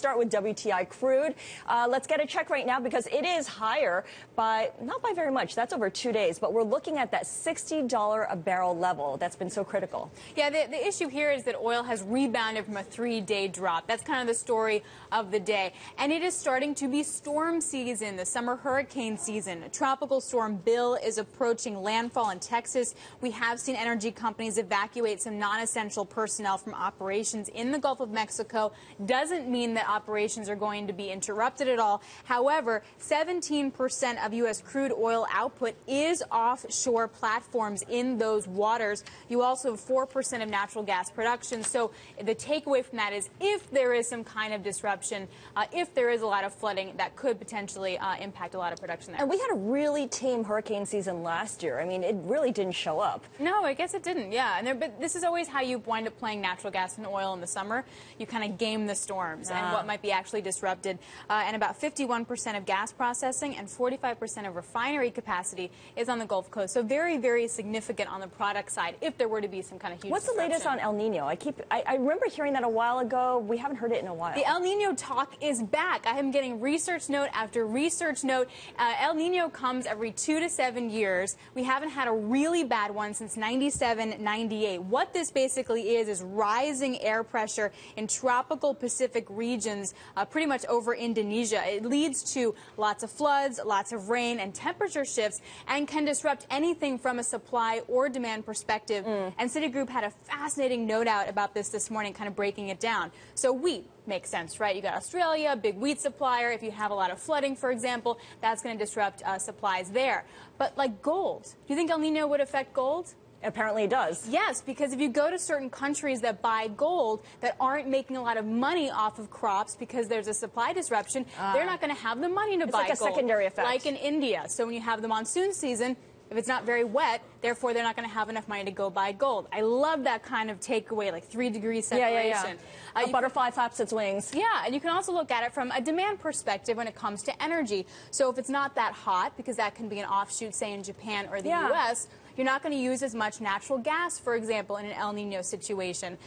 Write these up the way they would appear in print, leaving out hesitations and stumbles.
start with WTI crude. Let's get a check right now because it is higher, but not by very much. That's over 2 days. But we're looking at that $60 a barrel level that's been so critical. Yeah, the issue here is that oil has rebounded from a 3-day drop. That's kind of the story of the day. And it is starting to be storm season, the summer hurricane season. Tropical storm Bill is approaching landfall in Texas. We have seen energy companies evacuate some non-essential personnel from operations in the Gulf of Mexico. Doesn't mean that operations are going to be interrupted at all. However, 17% of U.S. crude oil output is offshore platforms in those waters. You also have 4% of natural gas production. So the takeaway from that is if there is some kind of disruption, if there is a lot of flooding, that could potentially impact a lot of production there. And we had a really tame hurricane season last year. I mean, it really didn't show up. No, I guess it didn't. Yeah, but this is always how you wind up playing natural gas and oil in the summer. You kind of game the storms and what might be actually disrupted. And about 51% of gas processing and 45% of refinery capacity is on the Gulf Coast. So very, very significant on the product side if there were to be some kind of huge What's the latest on El Nino? I remember hearing that a while ago. We haven't heard it in a while. The El Nino talk is back. I am getting research note after research note. El Nino comes every 2 to 7 years. We haven't had a really bad one since 97, 98. What this basically is rising air pressure in tropical Pacific regions, pretty much over Indonesia. It leads to lots of floods, lots of rain, and temperature shifts, and can disrupt anything from a supply or demand perspective. And Citigroup had a fascinating note out about this morning, kind of breaking it down. So wheat makes sense, right? You got Australia, big wheat supplier. If you have a lot of flooding, for example, that's going to disrupt supplies there. But like gold, do you think El Nino would affect gold? Apparently it does. Yes, because if you go to certain countries that buy gold that aren't making a lot of money off of crops because there's a supply disruption, they're not going to have the money to buy gold. It's like a secondary effect. Like in India. So when you have the monsoon season, if it's not very wet, therefore they're not going to have enough money to go buy gold. I love that kind of takeaway, like 3-degree separation. A butterfly flaps its wings. Yeah, and you can also look at it from a demand perspective when it comes to energy. So if it's not that hot, because that can be an offshoot, say in Japan or the U.S., you're not going to use as much natural gas, for example, in an El Nino situation.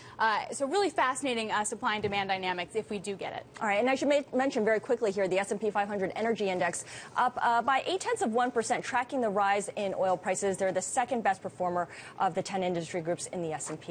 So really fascinating supply and demand dynamics if we do get it. All right, and I should mention very quickly here, the S&P 500 Energy Index up by 0.8%, tracking the rise in oil prices. They're the second best performer of the 10 industry groups in the S&P.